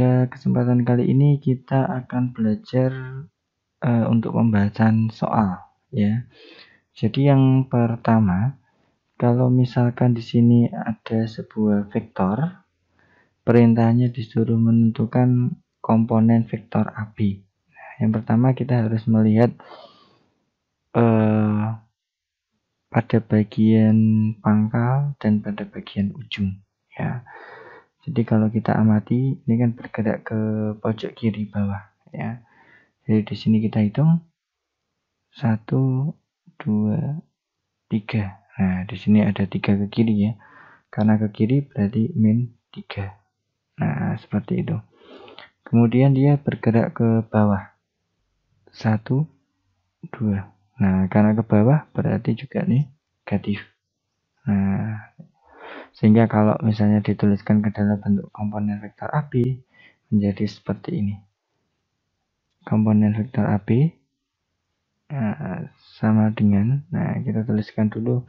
pada kesempatan kali ini kita akan belajar untuk pembahasan soal ya. Jadi yang pertama, kalau misalkan di sini ada sebuah vektor, perintahnya disuruh menentukan komponen vektor AB. Nah, yang pertama kita harus melihat pada bagian pangkal dan pada bagian ujung ya. Jadi kalau kita amati, ini kan bergerak ke pojok kiri bawah ya. Jadi di sini kita hitung 1, 2, 3. Nah, di sini ada 3 ke kiri ya. Karena ke kiri berarti min 3. Nah, seperti itu. Kemudian dia bergerak ke bawah. 1, 2. Nah, karena ke bawah berarti juga negatif. Nah, sehingga kalau misalnya dituliskan ke dalam bentuk komponen vektor AB menjadi seperti ini. Komponen vektor AB sama dengan, nah kita tuliskan dulu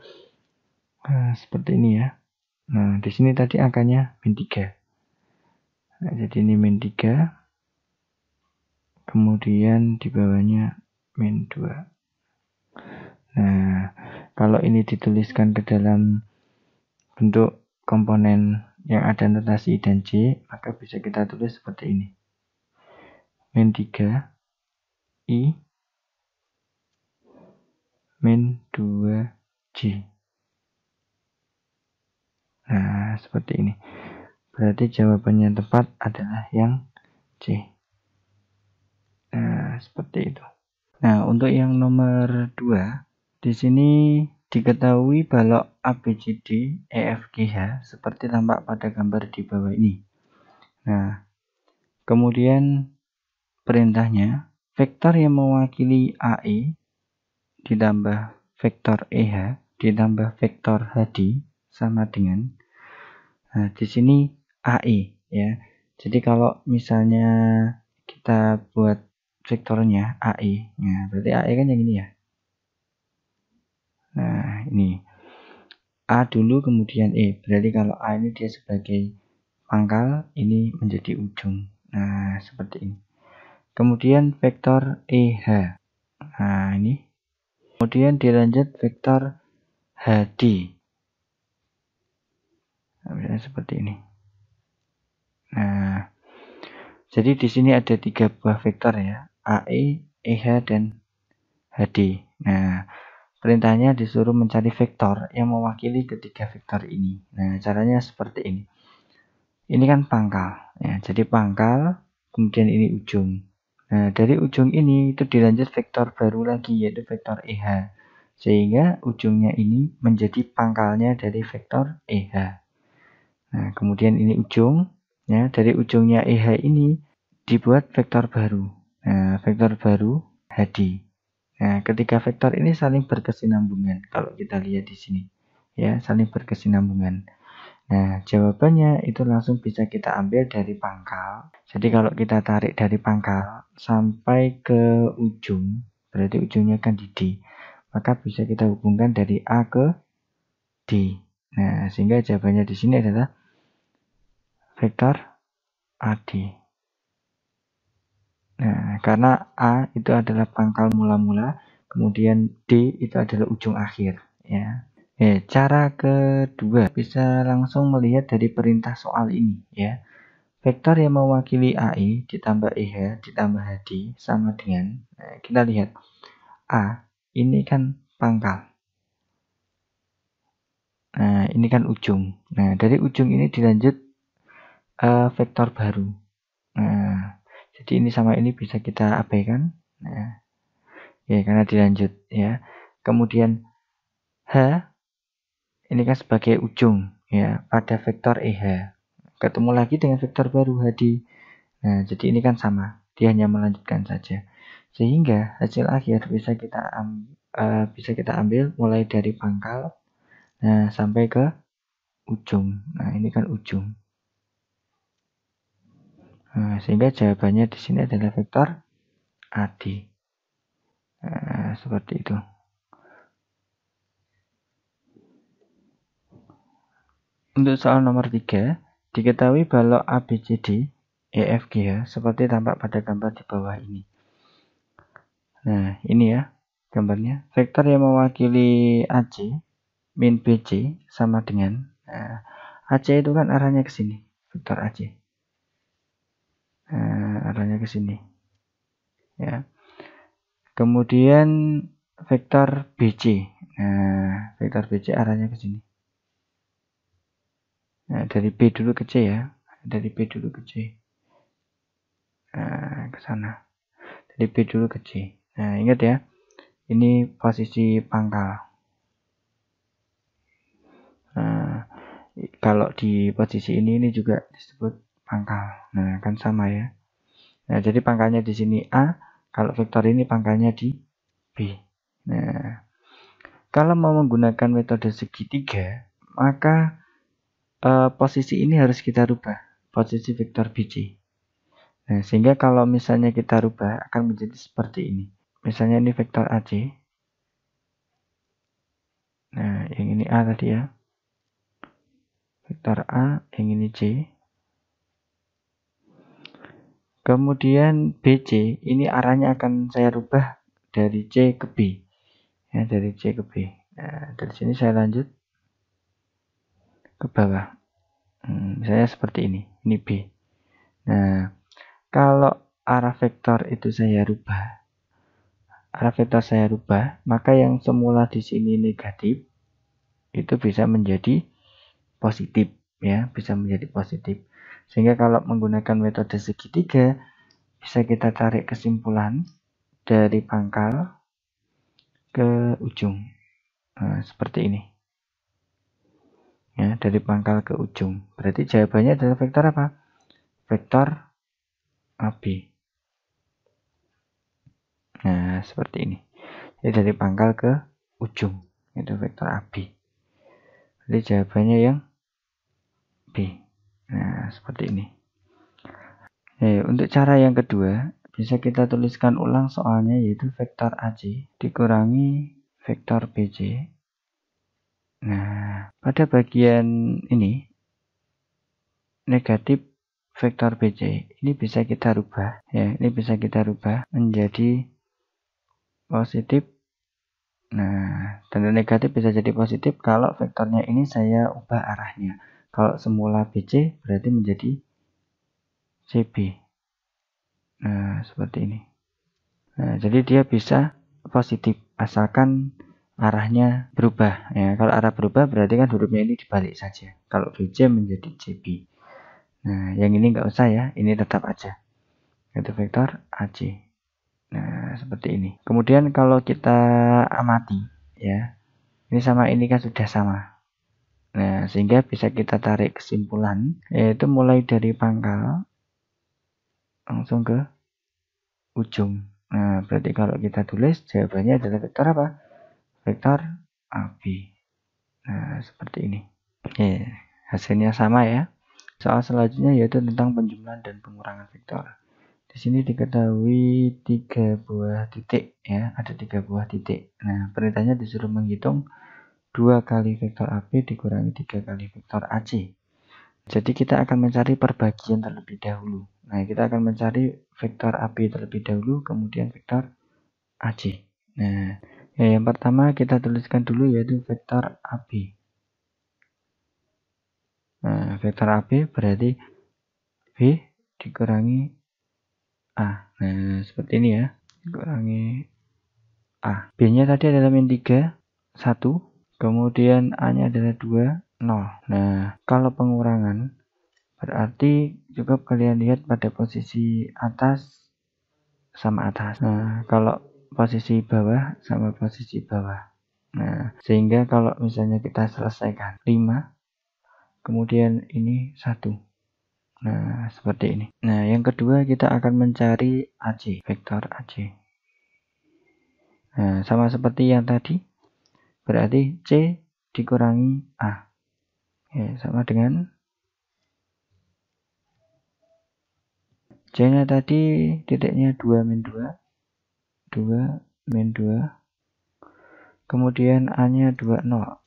seperti ini ya. Nah, di sini tadi angkanya min 3. Nah, jadi ini min 3. Kemudian di bawahnya min 2. Nah, kalau ini dituliskan ke dalam bentuk komponen yang ada notasi I dan J, maka bisa kita tulis seperti ini. Min 3 I min 2 J. Nah, seperti ini. Berarti jawabannya tepat adalah yang C. Nah, seperti itu. Nah, untuk yang nomor 2, di sini diketahui balok ABCD EFGH seperti tampak pada gambar di bawah ini. Nah, kemudian perintahnya, vektor yang mewakili AE ditambah vektor EH ditambah vektor HD sama dengan, nah di sini AE ya. Jadi kalau misalnya kita buat vektornya AE, nah berarti AE kan yang ini ya. Nah ini A dulu kemudian E, berarti kalau A ini dia sebagai pangkal, ini menjadi ujung. Nah seperti ini. Kemudian vektor EH, nah ini. Kemudian dilanjut vektor HD. Nah, misalnya seperti ini. Nah, jadi di sini ada 3 buah vektor ya, AE, EH, dan HD. Nah, perintahnya disuruh mencari vektor yang mewakili ketiga vektor ini. Nah, caranya seperti ini. Ini kan pangkal, ya. Jadi pangkal, kemudian ini ujung. Nah, dari ujung ini itu dilanjut vektor baru lagi, yaitu vektor EH. Sehingga ujungnya ini menjadi pangkalnya dari vektor EH. Nah, kemudian ini ujung, ya. Dari ujungnya EH ini dibuat vektor baru. Nah, vektor baru HD. Nah, ketiga vektor ini saling berkesinambungan. Kalau kita lihat di sini, ya, saling berkesinambungan. Nah, jawabannya itu langsung bisa kita ambil dari pangkal. Jadi kalau kita tarik dari pangkal sampai ke ujung, berarti ujungnya kan di D. Maka bisa kita hubungkan dari A ke D. Nah, sehingga jawabannya di sini adalah vektor AD. Nah, karena A itu adalah pangkal mula-mula, kemudian D itu adalah ujung akhir, ya. Cara kedua bisa langsung melihat dari perintah soal ini, ya. Vektor yang mewakili AE ditambah EH ditambah HD sama dengan, kita lihat A ini kan pangkal. Nah, ini kan ujung. Nah, dari ujung ini dilanjut vektor baru. Nah, jadi ini sama ini bisa kita abaikan. Nah, ya karena dilanjut ya. Kemudian H ini kan sebagai ujung ya pada vektor EH. Ketemu lagi dengan vektor baru HD. Nah, jadi ini kan sama. Dia hanya melanjutkan saja. Sehingga hasil akhir bisa kita ambil mulai dari pangkal sampai ke ujung. Nah, ini kan ujung. Nah, sehingga jawabannya di sini adalah vektor AD. Nah, seperti itu. Untuk soal nomor 3, diketahui balok ABCD EFG ya, seperti tampak pada gambar di bawah ini. Nah, ini ya gambarnya. Vektor yang mewakili AC min BC sama dengan AC itu kan arahnya ke sini, vektor AC. Arahnya ke sini. Ya. Kemudian vektor BC. Nah, vektor BC arahnya ke sini. Nah, dari B dulu ke C ya. Dari B dulu ke C. Nah, ke sana. Dari B dulu ke C. Nah, ingat ya. Ini posisi pangkal. Nah, kalau di posisi ini juga disebut pangkal. Nah, kan sama ya. Nah, jadi pangkalnya di sini A. Kalau vektor ini pangkalnya di B. Nah, kalau mau menggunakan metode segitiga, maka posisi ini harus kita rubah, posisi vektor BC. Nah, sehingga kalau misalnya kita rubah akan menjadi seperti ini. Misalnya ini vektor AC. Nah, yang ini A tadi ya. Vektor A, yang ini C. Kemudian BC, ini arahnya akan saya rubah dari C ke B. Ya, dari C ke B. Nah, dari sini saya lanjut ke bawah. Misalnya seperti ini B. Nah, kalau arah vektor itu saya rubah, maka yang semula di sini negatif itu bisa menjadi positif ya, bisa menjadi positif. Sehingga kalau menggunakan metode segitiga bisa kita tarik kesimpulan dari pangkal ke ujung. Nah, seperti ini. Ya, dari pangkal ke ujung. Berarti jawabannya adalah vektor apa? Vektor AB. Nah, seperti ini. Jadi dari pangkal ke ujung. Itu vektor AB. Jadi jawabannya yang B. Nah, seperti ini. Untuk cara yang kedua, bisa kita tuliskan ulang soalnya, yaitu vektor AC dikurangi vektor BC. Nah, pada bagian ini, negatif vektor BC ini bisa kita rubah ya, ini bisa kita rubah menjadi positif. Nah, dan negatif bisa jadi positif kalau vektornya ini saya ubah arahnya. Kalau semula BC berarti menjadi CB. Nah, seperti ini. Nah, jadi dia bisa positif asalkan arahnya berubah ya. Kalau arah berubah berarti kan hurufnya ini dibalik saja. Kalau BC menjadi CB. Nah, yang ini nggak usah ya, ini tetap aja. Itu vektor AC. Nah, seperti ini. Kemudian kalau kita amati ya, ini sama ini kan sudah sama. Nah, sehingga bisa kita tarik kesimpulan, yaitu mulai dari pangkal langsung ke ujung. Nah, berarti kalau kita tulis jawabannya adalah vektor apa? Vektor AB. Nah, seperti ini. Hasilnya sama ya. Soal selanjutnya yaitu tentang penjumlahan dan pengurangan vektor. Di sini diketahui 3 buah titik ya, ada 3 buah titik. Nah, perintahnya disuruh menghitung 2 kali vektor AB dikurangi 3 kali vektor AC. Jadi kita akan mencari perbagian terlebih dahulu. Nah, kita akan mencari vektor AB terlebih dahulu, kemudian vektor AC. Nah, yang pertama kita tuliskan dulu yaitu vektor AB. Nah, vektor AB berarti B dikurangi A. Nah, seperti ini ya. Dikurangi A. B-nya tadi adalah min 3, 1. Kemudian A-nya adalah 2, 0. Nah, kalau pengurangan berarti cukup kalian lihat pada posisi atas sama atas. Nah, kalau posisi bawah sama posisi bawah. Nah, sehingga kalau misalnya kita selesaikan 5, kemudian ini 1. Nah, seperti ini. Nah, yang kedua kita akan mencari AC, vektor AC. Nah, sama seperti yang tadi, berarti C dikurangi A. Ya, sama dengan C-nya tadi titiknya 2 min 2. 2 min 2. Kemudian A-nya 2, 0.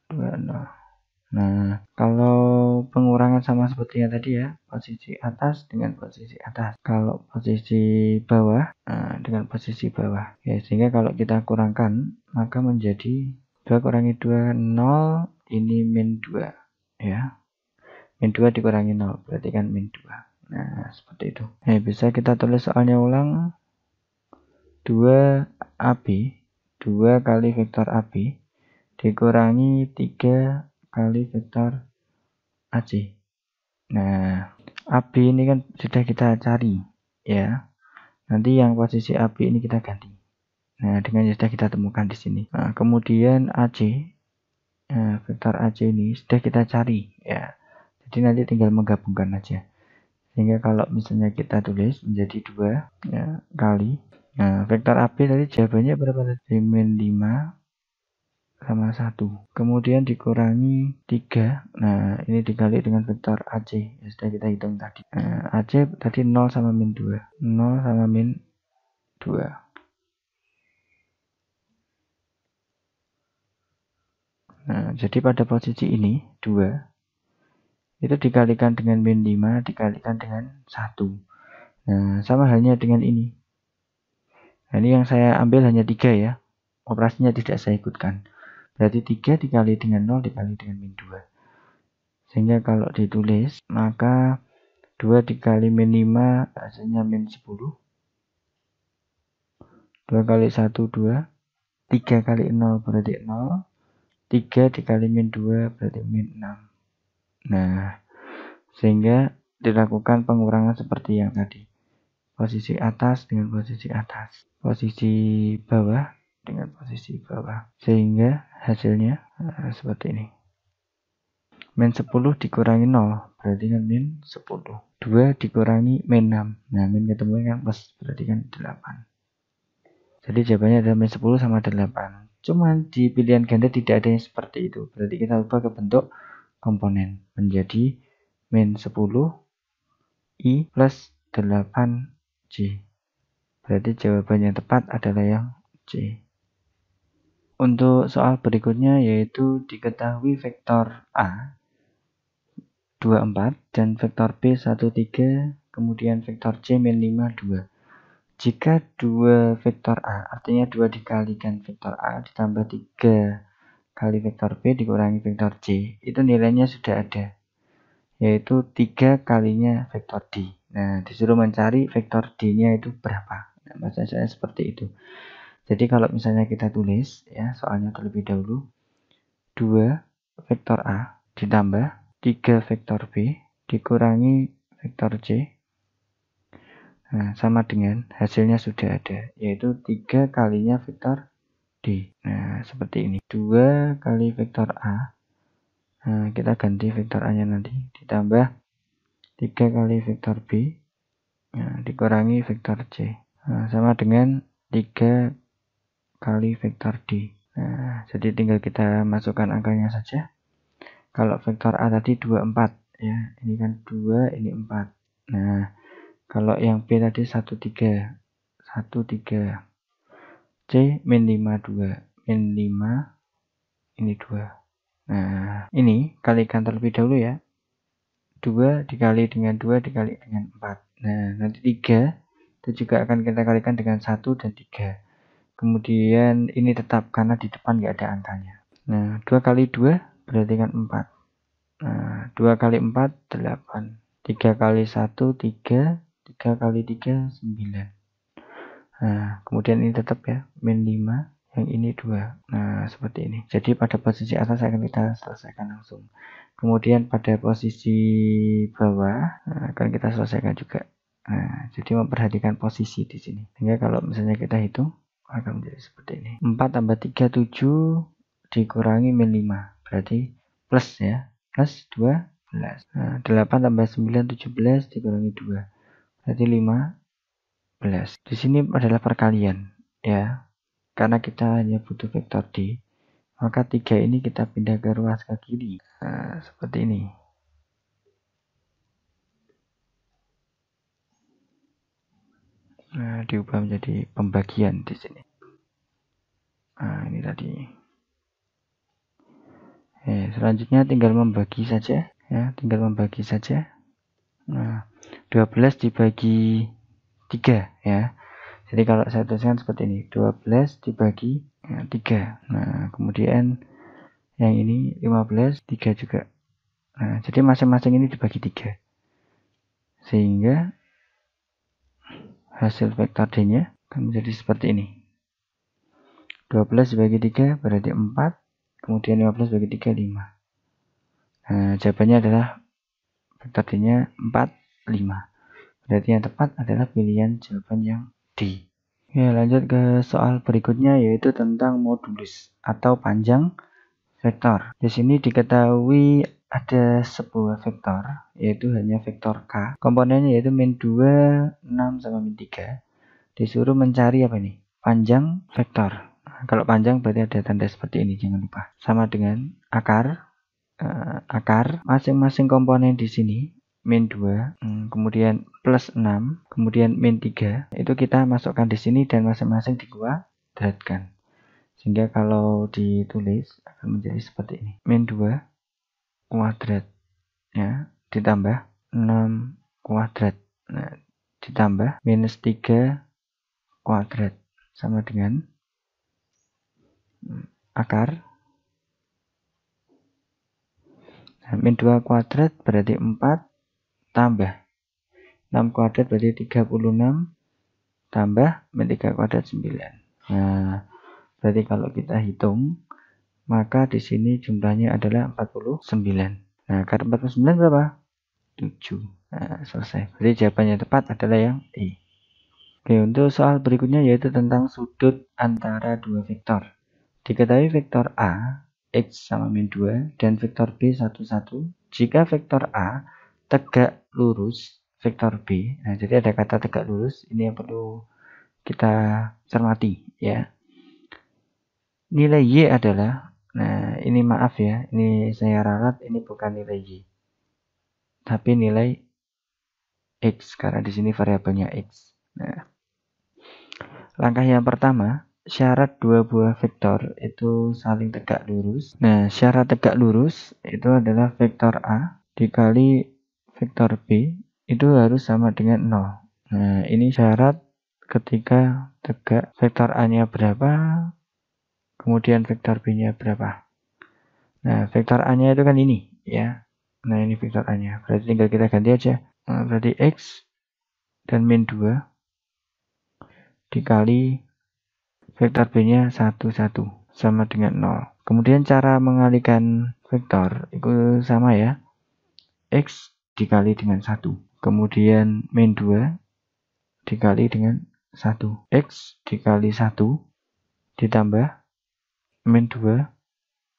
2, 0. Nah, kalau pengurangan sama seperti yang tadi ya, posisi atas dengan posisi atas. Kalau posisi bawah dengan posisi bawah. Ya, sehingga kalau kita kurangkan, maka menjadi 2 kurangi 2, 0, ini min 2. Ya, min 2 dikurangi 0, berarti kan min 2. Nah, seperti itu. Bisa kita tulis soalnya ulang. 2AB, 2 kali vektor AB, dikurangi 3 kali vektor AC. Nah, AB ini kan sudah kita cari ya. Nanti yang posisi AB ini kita ganti. Nah, dengan yang sudah kita temukan di sini. Nah, kemudian AC, vektor AC ini sudah kita cari ya. Jadi nanti tinggal menggabungkan aja. Sehingga kalau misalnya kita tulis menjadi 2 ya, kali. Nah, vektor AB tadi jawabannya berapa tadi? Min 5 sama 1. Kemudian dikurangi 3. Nah, ini dikali dengan vektor AC. Ya, sudah kita hitung tadi. Nah, AC tadi 0 sama min 2. 0 sama min 2. Nah, jadi pada posisi ini, 2. Itu dikalikan dengan min 5, dikalikan dengan 1. Nah, sama halnya dengan ini. Nah, ini yang saya ambil hanya 3 ya. Operasinya tidak saya ikutkan. Berarti 3 dikali dengan 0 dikali dengan min 2. Sehingga kalau ditulis, maka 2 dikali min 5 hasilnya min 10. 2 kali 1, 2. 3 kali 0 berarti 0. 3 dikali min 2 berarti min 6. Nah, sehingga dilakukan pengurangan seperti yang tadi. Posisi atas dengan posisi atas. Posisi bawah dengan posisi bawah. Sehingga hasilnya seperti ini. Min 10 dikurangi 0 berarti kan min 10. 2 dikurangi min 6. Nah, min ketemu kan plus berarti kan 8. Jadi jawabannya adalah min 10 sama 8. Cuman di pilihan ganda tidak ada yang seperti itu. Berarti kita ubah ke bentuk komponen menjadi min 10 I plus 8J. Berarti jawaban yang tepat adalah yang C. Untuk soal berikutnya yaitu diketahui vektor A 24 dan vektor B 13, kemudian vektor C min 5 2. Jika 2 vektor A, artinya 2 dikalikan vektor A ditambah 3 kali vektor B dikurangi vektor C, itu nilainya sudah ada, yaitu 3 kalinya vektor D. Nah, disuruh mencari vektor D-nya itu berapa. Nah, maksud saya seperti itu. Jadi kalau misalnya kita tulis, ya soalnya terlebih dahulu, 2 vektor A ditambah 3 vektor B dikurangi vektor C, nah, sama dengan hasilnya sudah ada, yaitu 3 kalinya vektor D. Nah, seperti ini. 2 kali vektor A, nah, kita ganti vektor A-nya nanti, ditambah 3 kali vektor B, nah, dikurangi vektor C. Nah, sama dengan 3 kali vektor D. Nah, jadi tinggal kita masukkan angkanya saja. Kalau vektor A tadi 24, ya, ini kan 2, ini 4. Nah, kalau yang B tadi 13. 13. C min 5, 2. Min 5, ini 2. Nah, ini kalikan terlebih dahulu ya. 2 dikali dengan 2 dikali dengan 4. Nah, nanti 3 itu juga akan kita kalikan dengan 1 dan 3. Kemudian ini tetap karena di depan nggak ada angkanya. Nah, 2 kali 2 berarti kan 4. Nah, 2 kali 4, 8. 3 kali 1, 3. 3 kali 3, 9. Nah, kemudian ini tetap ya, min 5. Yang ini 2. Nah, seperti ini. Jadi pada posisi atas akan kita selesaikan langsung. Kemudian pada posisi bawah akan kita selesaikan juga. Nah, jadi memperhatikan posisi di sini. Sehingga kalau misalnya kita hitung, akan menjadi seperti ini. 4 tambah 3, 7 dikurangi min 5. Berarti plus ya. Plus 12. Nah, 8 tambah 9, 17 dikurangi 2. Berarti 15. Di sini adalah perkalian ya. Karena kita hanya butuh vektor D, maka 3 ini kita pindah ke ruas ke kiri. Nah, seperti ini. Nah, diubah menjadi pembagian di sini. Nah, ini tadi. Selanjutnya tinggal membagi saja ya, Nah, 12 dibagi 3 ya. Jadi kalau saya tuliskan seperti ini, 12 dibagi 3. Nah, kemudian yang ini 15, 3 juga. Nah, jadi masing-masing ini dibagi 3. Sehingga hasil vektor D-nya akan menjadi seperti ini. 12 dibagi 3 berarti 4, kemudian 15 dibagi 3, 5. Nah, jawabannya adalah vektor D-nya 4, 5. Berarti yang tepat adalah pilihan jawaban yang D. Ya, lanjut ke soal berikutnya, yaitu tentang modulus atau panjang vektor. Di sini diketahui ada sebuah vektor, yaitu hanya vektor K. Komponennya yaitu min 2, 6, sama min 3. Disuruh mencari apa nih? Panjang vektor. Nah, kalau panjang berarti ada tanda seperti ini, jangan lupa. Sama dengan akar masing-masing komponen di sini min 2, kemudian plus 6, kemudian min 3, itu kita masukkan di sini dan masing-masing dikuadratkan. Sehingga kalau ditulis akan menjadi seperti ini. Min 2 kuadrat ya, ditambah 6 kuadrat. Nah, ditambah minus 3 kuadrat sama dengan akar. Nah, min 2 kuadrat berarti 4 tambah 6 kuadrat berarti 36 tambah min 3 kuadrat 9. Nah, berarti kalau kita hitung maka di sini jumlahnya adalah 49. Nah, akar 49 berapa? 7. Nah, selesai. Berarti jawabannya tepat adalah yang E. Oke, untuk soal berikutnya yaitu tentang sudut antara dua vektor. Diketahui vektor A, X sama min 2, dan vektor B 1, 1. Jika vektor A tegak lurus vektor B, nah jadi ada kata tegak lurus, ini yang perlu kita cermati ya. Nilai Y adalah, nah ini maaf ya, ini saya ralat, ini bukan nilai Y, tapi nilai X, karena di sini variabelnya X. Nah, langkah yang pertama, syarat dua buah vektor itu saling tegak lurus. Nah, syarat tegak lurus itu adalah vektor A dikali vektor B itu harus sama dengan 0. Nah, ini syarat ketika tegak. Vektor A-nya berapa, kemudian vektor B-nya berapa. Nah, vektor A-nya itu kan ini ya. Nah, ini vektor A-nya. Berarti tinggal kita ganti aja. Nah, berarti X dan min 2 dikali vektor B-nya 1, 1 sama dengan 0. Kemudian cara mengalihkan vektor itu sama ya. X dikali dengan 1. Kemudian min 2 dikali dengan 1. X dikali 1 ditambah min 2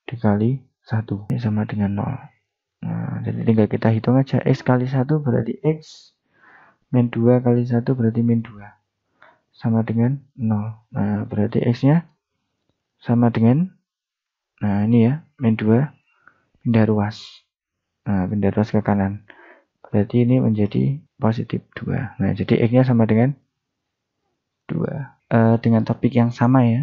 dikali 1. Ini sama dengan 0. Nah, jadi tinggal kita hitung aja. X kali 1 berarti X. Min 2 kali 1 berarti min 2. Sama dengan 0. Nah, berarti X-nya sama dengan, nah ini ya, min 2 pindah ruas. Nah, pindah ruas ke kanan. Berarti ini menjadi positif 2. Nah, jadi X-nya sama dengan 2. Dengan topik yang sama ya,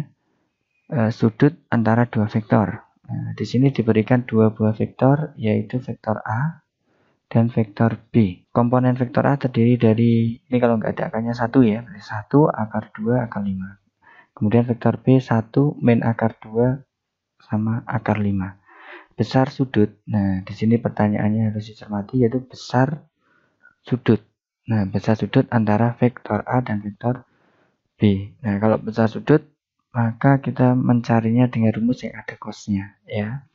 sudut antara dua vektor. Nah, di sini diberikan dua buah vektor, yaitu vektor A dan vektor B. Komponen vektor A terdiri dari, ini kalau nggak ada akarnya 1 ya, berarti 1, akar 2, akar 5. Kemudian vektor B 1, min akar 2, sama akar 5. Besar sudut. Nah, di sini pertanyaannya harus dicermati, yaitu besar sudut. Nah, besar sudut antara vektor A dan vektor B. Nah, kalau besar sudut, maka kita mencarinya dengan rumus yang ada cosnya ya.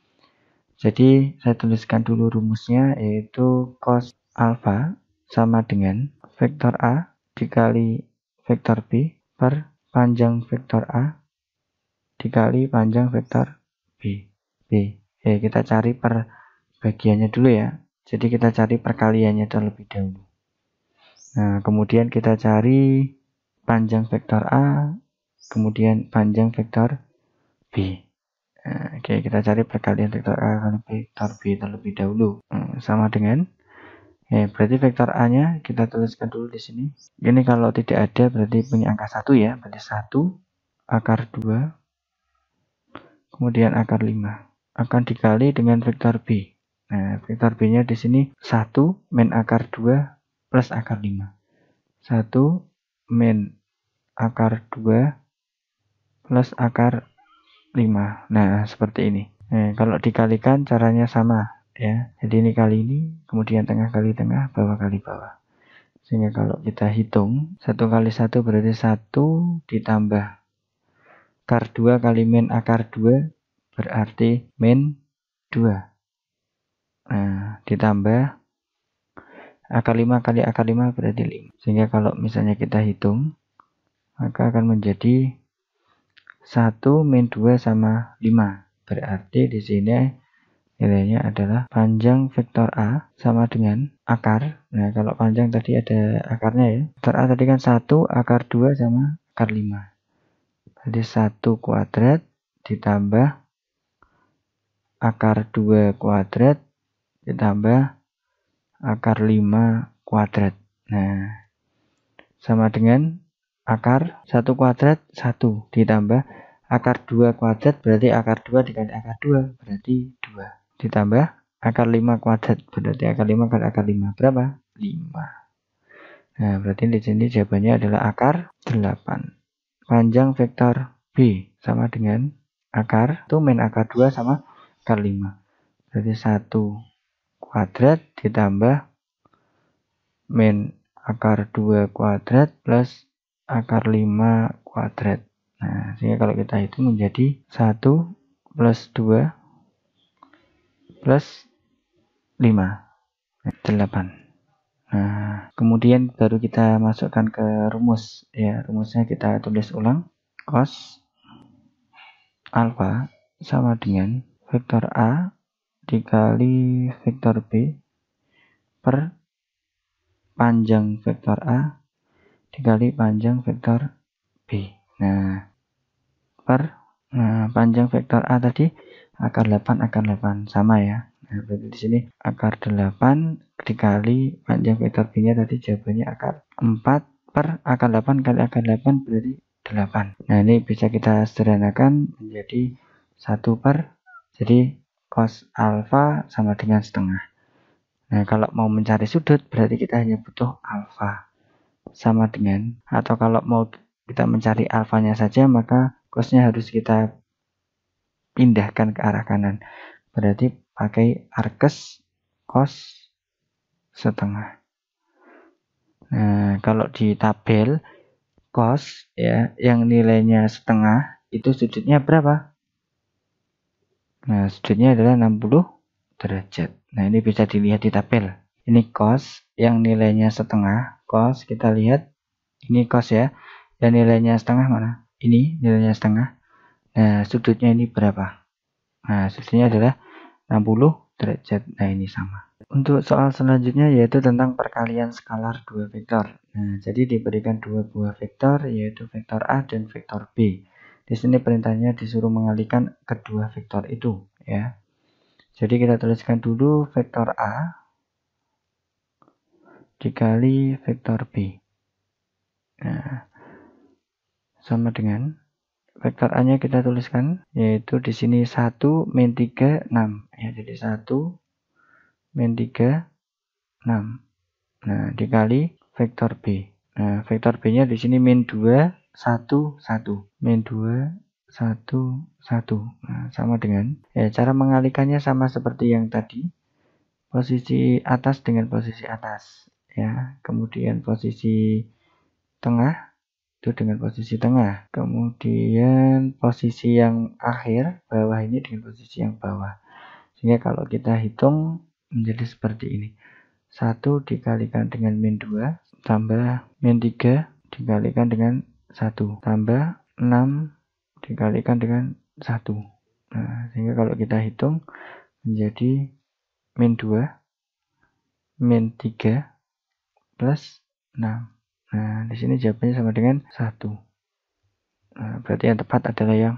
Jadi, saya tuliskan dulu rumusnya, yaitu cos alfa sama dengan vektor A dikali vektor B per panjang vektor A dikali panjang vektor B. Ya, kita cari per bagiannya dulu ya. Jadi kita cari perkaliannya terlebih dahulu. Nah, kemudian kita cari panjang vektor A, kemudian panjang vektor B. Nah, oke, kita cari perkalian vektor A kali vektor B terlebih dahulu. Sama dengan, berarti vektor A-nya kita tuliskan dulu di sini. Ini kalau tidak ada berarti punya angka 1 ya. Berarti 1, akar 2, kemudian akar 5. akan dikali dengan vektor B. Nah, vektor B-nya di sini 1 min akar 2 plus akar 5. 1 min akar 2 plus akar 5. Nah, seperti ini. Nah, kalau dikalikan caranya sama ya. Jadi ini kali ini, kemudian tengah kali tengah, bawah kali bawah. Sehingga kalau kita hitung, 1 kali 1 berarti 1 ditambah akar 2 kali min akar 2 berarti min 2. Nah, ditambah akar 5 kali akar 5 berarti 5. Sehingga kalau misalnya kita hitung, maka akan menjadi 1 min 2 sama 5. Berarti di sini nilainya adalah panjang vektor A sama dengan akar. Nah, kalau panjang tadi ada akarnya ya. Vektor A tadi kan 1 akar 2 sama akar 5. Jadi 1 kuadrat ditambah akar 2 kuadrat ditambah akar 5 kuadrat. Nah, sama dengan akar 1 kuadrat 1 ditambah akar 2 kuadrat berarti akar 2 dikali akar 2 berarti 2. Ditambah akar 5 kuadrat berarti akar 5 kali akar 5 berapa? 5. Nah, berarti di sini jawabannya adalah akar 8. Panjang vektor B sama dengan akar itu min akar 2 sama akar 5. Berarti 1 kuadrat ditambah min akar 2 kuadrat plus akar 5 kuadrat. Nah, sehingga kalau kita hitung menjadi 1 plus 2 plus 5. 8. Nah, kemudian baru kita masukkan ke rumus. Ya, rumusnya kita tulis ulang. Cos alfa sama dengan vektor A dikali vektor B per panjang vektor A dikali panjang vektor B. Nah, panjang vektor A tadi akar 8 sama ya. Nah, berarti di sini akar 8 dikali panjang vektor B-nya tadi jawabannya akar 4 per akar 8 kali akar 8 berarti 8. Nah, ini bisa kita sederhanakan menjadi 1 per, jadi cos alfa sama dengan setengah. Nah, kalau mau mencari sudut berarti kita hanya butuh alfa sama dengan, atau kalau mau kita mencari alfanya saja maka cosnya harus kita pindahkan ke arah kanan. Berarti pakai arkes cos setengah. Nah, kalau di tabel cos ya yang nilainya setengah itu sudutnya berapa? Nah, sudutnya adalah 60 derajat. Nah, ini bisa dilihat di tabel. Ini cos yang nilainya setengah. Cos kita lihat ini cos ya. Dan nilainya setengah mana? Ini nilainya setengah. Nah, sudutnya ini berapa? Nah, sudutnya adalah 60 derajat. Nah, ini sama. Untuk soal selanjutnya yaitu tentang perkalian skalar dua vektor. Nah, jadi diberikan dua buah vektor yaitu vektor A dan vektor B. Di sini perintahnya disuruh mengalihkan kedua vektor itu ya. Jadi kita tuliskan dulu vektor A dikali vektor B. Nah, sama dengan vektor A-nya kita tuliskan yaitu di sini 1 min 3 6 ya. Jadi 1 min 3 6. Nah, dikali vektor B. Nah, vektor B-nya di sini min 2 1 1. Min 2 1 1. Nah, sama dengan ya, cara mengalihkannya sama seperti yang tadi. Posisi atas dengan posisi atas ya. Kemudian posisi tengah itu dengan posisi tengah. Kemudian posisi yang akhir bawah ini dengan posisi yang bawah. Sehingga kalau kita hitung menjadi seperti ini. 1 dikalikan dengan min 2 tambah min 3 dikalikan dengan 1 tambah 6 dikalikan dengan 1. Nah, sehingga kalau kita hitung menjadi min 2 min 3 plus 6. Nah, di sini jawabannya sama dengan 1. Nah, berarti yang tepat adalah yang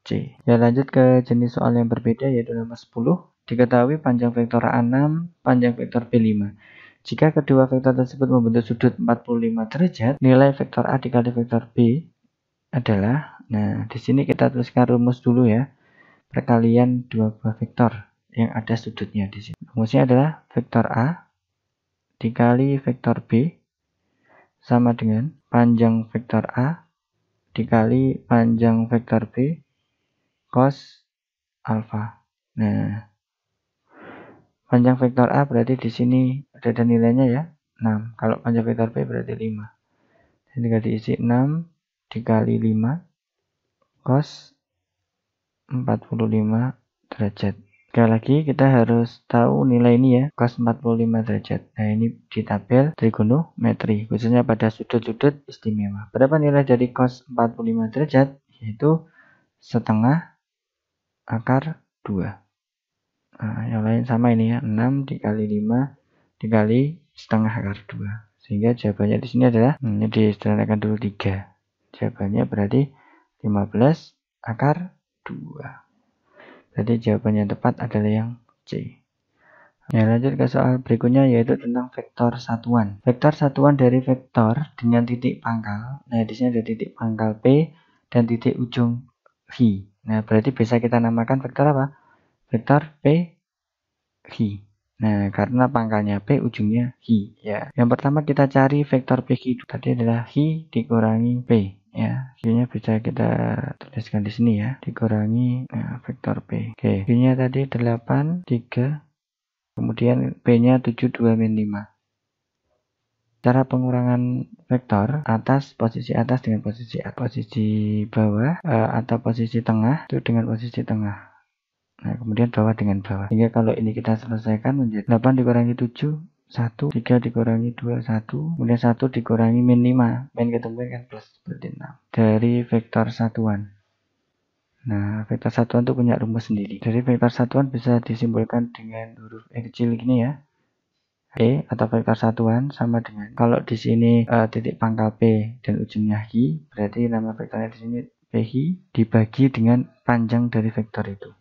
C. Ya, lanjut ke jenis soal yang berbeda yaitu nomor 10. Diketahui panjang vektor A 6, panjang vektor B 5. Jika kedua vektor tersebut membentuk sudut 45 derajat, nilai vektor A dikali vektor B adalah, nah di sini kita tuliskan rumus dulu ya. perkalian dua buah vektor yang ada sudutnya di sini. Rumusnya adalah vektor A dikali vektor B sama dengan panjang vektor A dikali panjang vektor B cos alfa. Nah, panjang vektor A berarti di sini ada nilainya ya, 6. Kalau panjang vektor B berarti 5. Jadi tinggal diisi 6 dikali 5 cos 45 derajat. Sekali lagi kita harus tahu nilai ini ya, cos 45 derajat. Nah, ini di tabel trigonometri, khususnya pada sudut-sudut istimewa. Berapa nilai dari cos 45 derajat? Yaitu setengah akar 2. Nah, yang lain sama ini ya, 6 dikali 5 dikali setengah akar 2. Sehingga jawabannya di sini adalah, ini disederhanakan dulu 3. Jawabannya berarti 15 akar 2. Jadi jawaban yang tepat adalah yang C. Ya, lanjut ke soal berikutnya yaitu tentang vektor satuan. Vektor satuan dari vektor dengan titik pangkal. Nah, di sini ada titik pangkal P dan titik ujung Hi. Nah, berarti bisa kita namakan vektor apa? Vektor P Hi. Nah, karena pangkalnya P, ujungnya Hi. Ya. Yang pertama kita cari vektor PH. Tadi adalah Hi dikurangi P. Ya, Q-nya bisa kita tuliskan di sini ya, dikurangi vektor P. Oke, Q-nya tadi 8, 3, kemudian P-nya 7, 2, min 5. Cara pengurangan vektor posisi atas dengan posisi bawah atau posisi tengah itu dengan posisi tengah. Nah, kemudian bawah dengan bawah. Sehingga kalau ini kita selesaikan menjadi 8 dikurangi 7, 1, 3 dikurangi 2, 1, kemudian 1 dikurangi min 5, min ketemuan kan plus, berarti 6. Dari vektor satuan. Nah, vektor satuan itu punya rumus sendiri. Dari vektor satuan bisa disimbolkan dengan huruf E kecil gini ya. E atau vektor satuan sama dengan, kalau di sini titik pangkal P dan ujungnya Hi, berarti nama vektornya di sini PH dibagi dengan panjang dari vektor itu.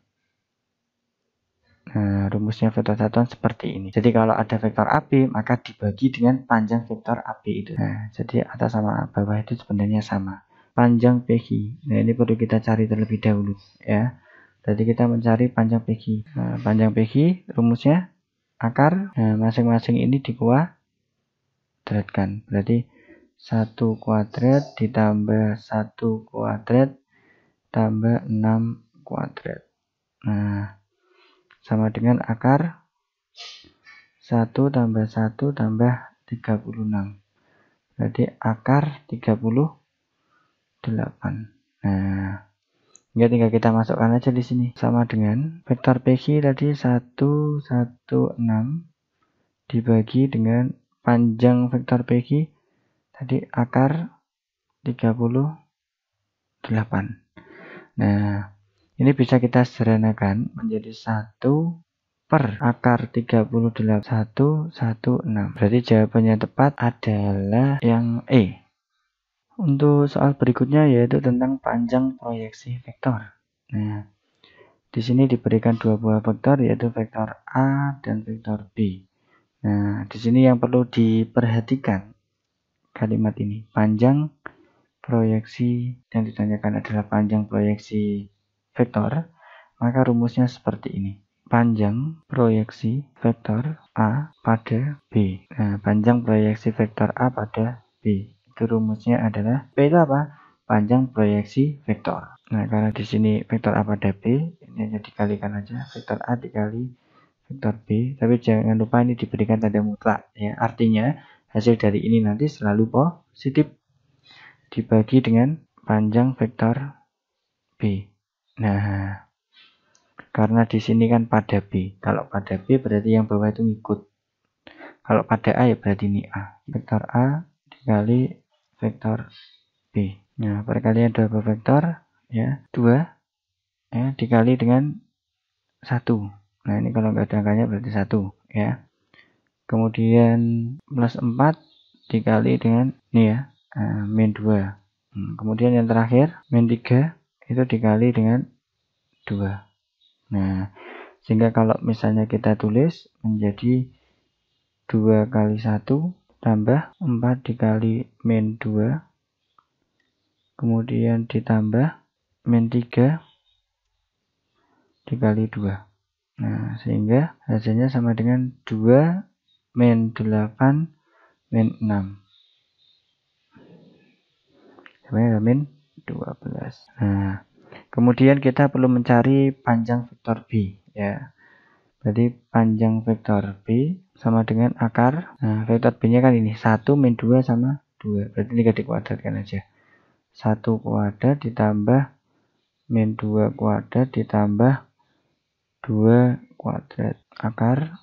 Nah, rumusnya vektor satuan seperti ini. Jadi kalau ada vektor AB, maka dibagi dengan panjang vektor AB itu. Nah, jadi atas sama bawah itu sebenarnya sama. Panjang PQ. Nah, ini perlu kita cari terlebih dahulu ya. Jadi kita mencari panjang PQ. Nah, panjang PQ rumusnya akar. Nah, masing-masing ini dikuadratkan. Berarti 1 kuadrat ditambah 1 kuadrat tambah 6 kuadrat. Nah, sama dengan akar 1 tambah 1 tambah 36. Berarti akar 38. Nah, tinggal kita masukkan aja di sini. Sama dengan vektor PQ tadi 116 dibagi dengan panjang vektor PQ tadi akar 38. Nah, ini bisa kita sederhanakan menjadi 1 per akar 38 116. Berarti jawabannya tepat adalah yang E. Untuk soal berikutnya yaitu tentang panjang proyeksi vektor. Nah, di sini diberikan dua buah vektor yaitu vektor A dan vektor B. Nah, di sini yang perlu diperhatikan kalimat ini, panjang proyeksi yang ditanyakan adalah panjang proyeksi vektor, maka rumusnya seperti ini. Panjang proyeksi vektor A pada B. Nah, panjang proyeksi vektor A pada B. Itu rumusnya adalah P itu apa? Panjang proyeksi vektor. Nah, karena di sini vektor A pada B, ini hanya dikalikan aja vektor A dikali vektor B. Tapi jangan lupa ini diberikan tanda mutlak ya. Artinya hasil dari ini nanti selalu positif dibagi dengan panjang vektor B. Nah, karena di sini kan pada B. Kalau pada B berarti yang bawah itu ngikut. Kalau pada A ya berarti ini A. Vektor A dikali vektor B. Nah, perkalian dua buah vektor ya, 2 ya dikali dengan 1. Nah, ini kalau nggak ada angkanya berarti 1 ya. Kemudian plus 4 dikali dengan ini ya, min 2. Kemudian yang terakhir min 3 itu dikali dengan 2. Nah, sehingga kalau misalnya kita tulis menjadi 2 kali 1 tambah 4 dikali min 2, kemudian ditambah min 3 dikali 2. Nah, sehingga hasilnya sama dengan 2 min 8 min 6. Sebenarnya min 12. Nah, kemudian kita perlu mencari panjang vektor B ya. Berarti panjang vektor B sama dengan akar. Nah, vektor B-nya kan ini 1 min 2 sama 2. Berarti ini dikuadratkan aja. 1 kuadrat ditambah min 2 kuadrat ditambah 2 kuadrat. Akar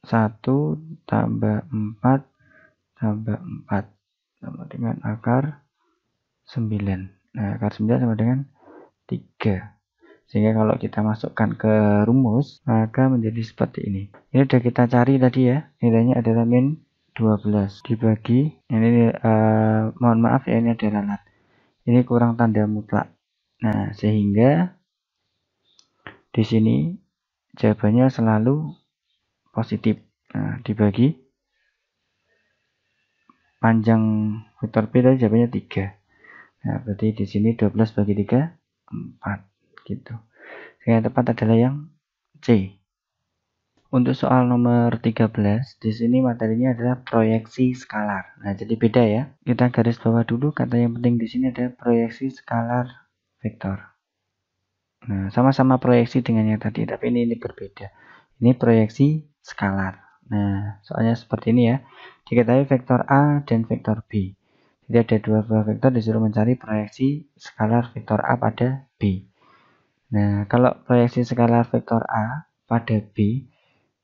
1 tambah 4 tambah 4 sama dengan akar 9. Nah, akar 9 sama dengan 3. Sehingga kalau kita masukkan ke rumus, maka menjadi seperti ini. Ini sudah kita cari tadi ya. Nilainya adalah min 12 dibagi. Ini mohon maaf ya, ini ada ralat. Ini kurang tanda mutlak. Nah, sehingga di sini jawabannya selalu positif. Nah, dibagi panjang vektor B tadi jawabannya 3. Nah, berarti di sini 12 bagi 3, 4. Gitu. Yang tepat adalah yang C. Untuk soal nomor 13, di sini materinya adalah proyeksi skalar. Nah, jadi beda ya. Kita garis bawah dulu, kata yang penting di sini adalah proyeksi skalar vektor. Nah, sama-sama proyeksi dengan yang tadi, tapi ini berbeda. Ini proyeksi skalar. Nah, soalnya seperti ini ya. Diketahui vektor A dan vektor B. Jadi ada dua buah vektor, disuruh mencari proyeksi skalar vektor A pada B. Nah, kalau proyeksi skalar vektor A pada B,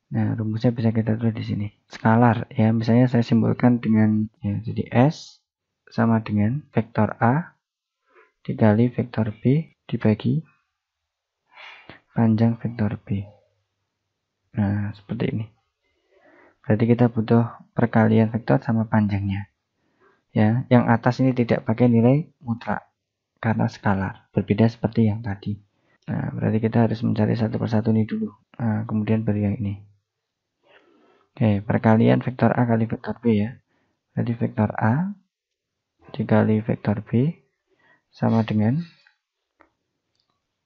nah rumusnya bisa kita tulis di sini. Skalar ya, misalnya saya simbolkan dengan ya, jadi S sama dengan vektor A dikali vektor B dibagi panjang vektor B. Nah, seperti ini. Berarti kita butuh perkalian vektor sama panjangnya. Ya, yang atas ini tidak pakai nilai mutlak karena skalar, berbeda seperti yang tadi. Nah, berarti kita harus mencari satu persatu ini dulu. Nah, kemudian baru yang ini. Oke, perkalian vektor A kali vektor B ya. Jadi vektor A dikali vektor B sama dengan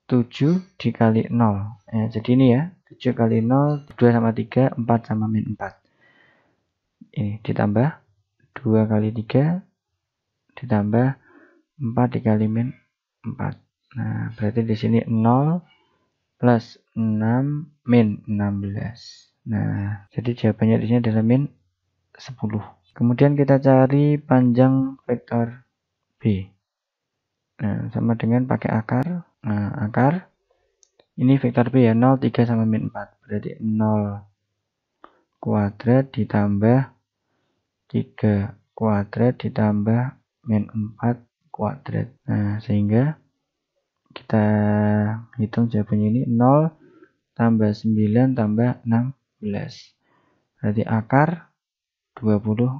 7 dikali 0. Ya, jadi ini ya, 7 kali 0, 2 sama 3, 4 sama min 4. Ini ditambah 2 kali 3 ditambah 4 dikali min 4. Nah, berarti di sini 0 plus 6 min 16. Nah, jadi jawabannya di sini adalah min 10. Kemudian kita cari panjang vektor B. Nah, sama dengan pakai akar. Nah, akar ini vektor B ya, 0, 3 sama min 4. Berarti 0 kuadrat ditambah 3 kuadrat ditambah min 4 kuadrat. Nah, sehingga kita hitung jawabannya ini 0 tambah 9 tambah 16. Berarti akar 25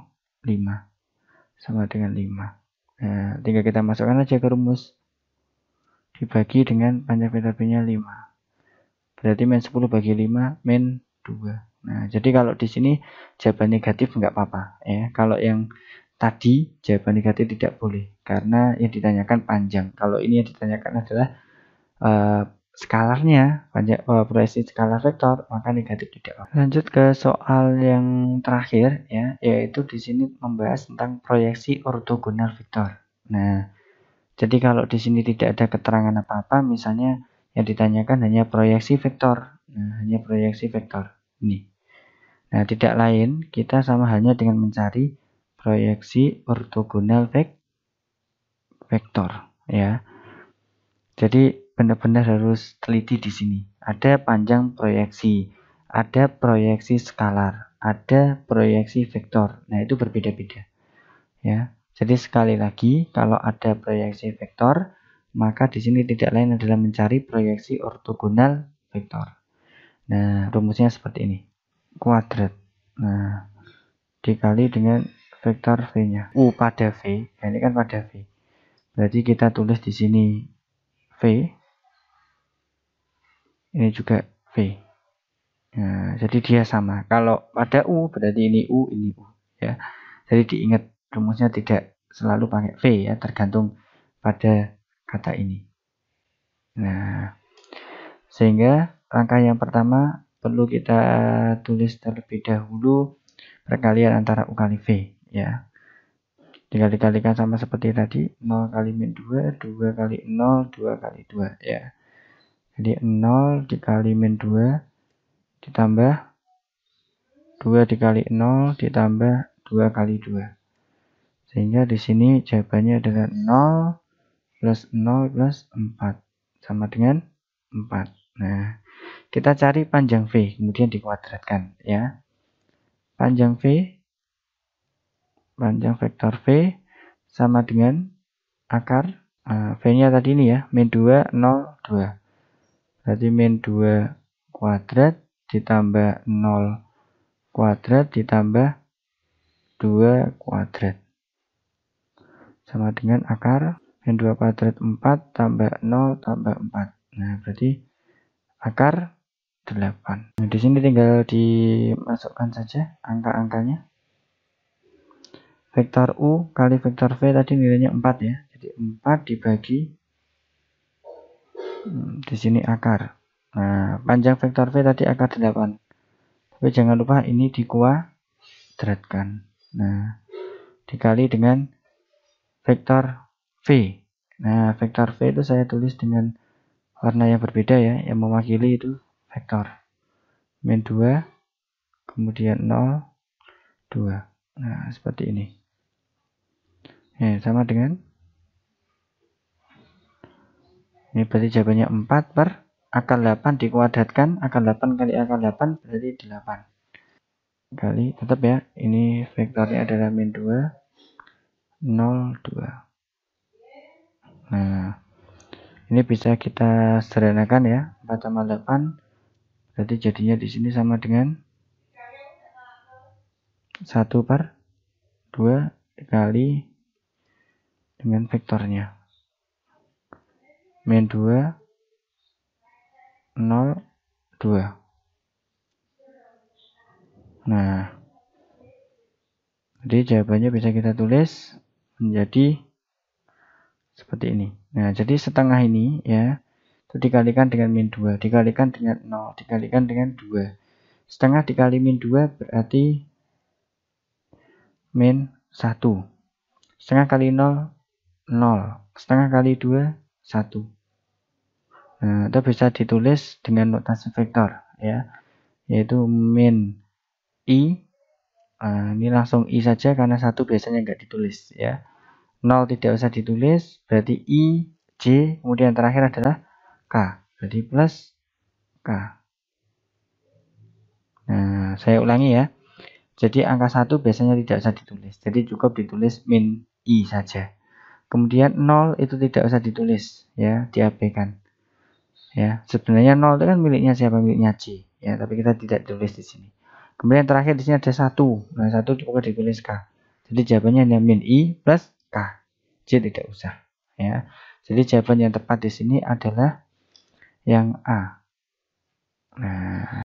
sama dengan 5. Nah, tinggal kita masukkan aja ke rumus. Dibagi dengan panjang vektor B-nya 5. Berarti min 10 bagi 5 min 2. Nah, jadi kalau di sini jawaban negatif nggak apa-apa ya. Kalau yang tadi jawaban negatif tidak boleh karena yang ditanyakan panjang. Kalau ini yang ditanyakan adalah skalarnya, proyeksi skalar vektor, maka negatif tidak apa. Lanjut ke soal yang terakhir ya, yaitu di sini membahas tentang proyeksi ortogonal vektor. Nah, jadi kalau di sini tidak ada keterangan apa-apa, misalnya yang ditanyakan hanya proyeksi vektor. Nah, hanya proyeksi vektor ini. Nah, tidak lain kita sama halnya dengan mencari proyeksi ortogonal vektor ya. Jadi benar-benar harus teliti di sini. Ada panjang proyeksi, ada proyeksi skalar, ada proyeksi vektor. Nah, itu berbeda-beda. Ya. Jadi sekali lagi, kalau ada proyeksi vektor, maka di sini tidak lain adalah mencari proyeksi ortogonal vektor. Nah, rumusnya seperti ini. Kuadrat. Nah, dikali dengan vektor V-nya. U pada V, nah ini kan pada V. Berarti kita tulis di sini V. Ini juga V. Nah, jadi dia sama. Kalau pada U, berarti ini U, ini U. Ya. Jadi diingat rumusnya tidak selalu pakai V ya, tergantung pada kata ini. Nah, Sehingga langkah yang pertama perlu kita tulis terlebih dahulu perkalian antara U kali V ya. Tinggal dikalikan sama seperti tadi, 0 kali min 2, 2 kali 0, 2 kali 2 ya. Jadi 0 dikali min 2 ditambah 2 dikali 0 ditambah 2 kali 2. Sehingga di sini jawabannya adalah 0 plus 0 plus 4 sama dengan 4. Nah, kita cari panjang V, kemudian dikuadratkan ya. Panjang vektor V sama dengan akar V-nya tadi ini ya, min 2, 0, 2. Berarti min 2 kuadrat ditambah 0 kuadrat ditambah 2 kuadrat. Sama dengan akar min 2 kuadrat 4 tambah 0 tambah 4. Nah, berarti akar 8. Nah, di sini tinggal dimasukkan saja angka-angkanya. Vektor U kali vektor V tadi nilainya 4 ya. Jadi 4 dibagi di sini akar. Nah, panjang vektor V tadi akar 8. Tapi jangan lupa ini dikuadratkan. Nah, dikali dengan vektor V. Nah, vektor V itu saya tulis dengan warna yang berbeda ya, yang mewakili itu vektor. Min 2, kemudian 0, 2. Nah, seperti ini. Sama dengan ini berarti jawabannya 4 per akar 8 dikuadratkan, akar 8 kali akar 8 berarti 8. Kali, tetap ya, ini vektornya adalah min 2, 0, 2. Nah, ini bisa kita sederhanakan ya, 4 tambah 8, berarti jadinya di sini sama dengan 1 per 2 dikali dengan vektornya. Min 2, 0, 2. Nah, jadi jawabannya bisa kita tulis menjadi seperti ini. Nah, jadi setengah ini ya, itu dikalikan dengan min 2, dikalikan dengan 0, dikalikan dengan 2. Setengah dikali min 2 berarti min 1. Setengah kali 0, 0. Setengah kali 2, 1. Nah, itu bisa ditulis dengan notasi vektor ya, yaitu min I. Ini langsung I saja karena 1 biasanya nggak ditulis ya. 0 tidak usah ditulis, berarti I, J, kemudian terakhir adalah K, berarti plus K. Nah, saya ulangi ya. Jadi angka 1 biasanya tidak usah ditulis, jadi cukup ditulis min I saja. Kemudian 0 itu tidak usah ditulis ya, diabaikan. Ya, sebenarnya 0 itu kan miliknya siapa? Miliknya J ya, tapi kita tidak tulis di sini. Kemudian terakhir di sini ada 1. Nah, 1 cukup ditulis K. Jadi jawabannya hanya min I plus K. J tidak usah ya. Jadi jawaban yang tepat di sini adalah yang A. Nah,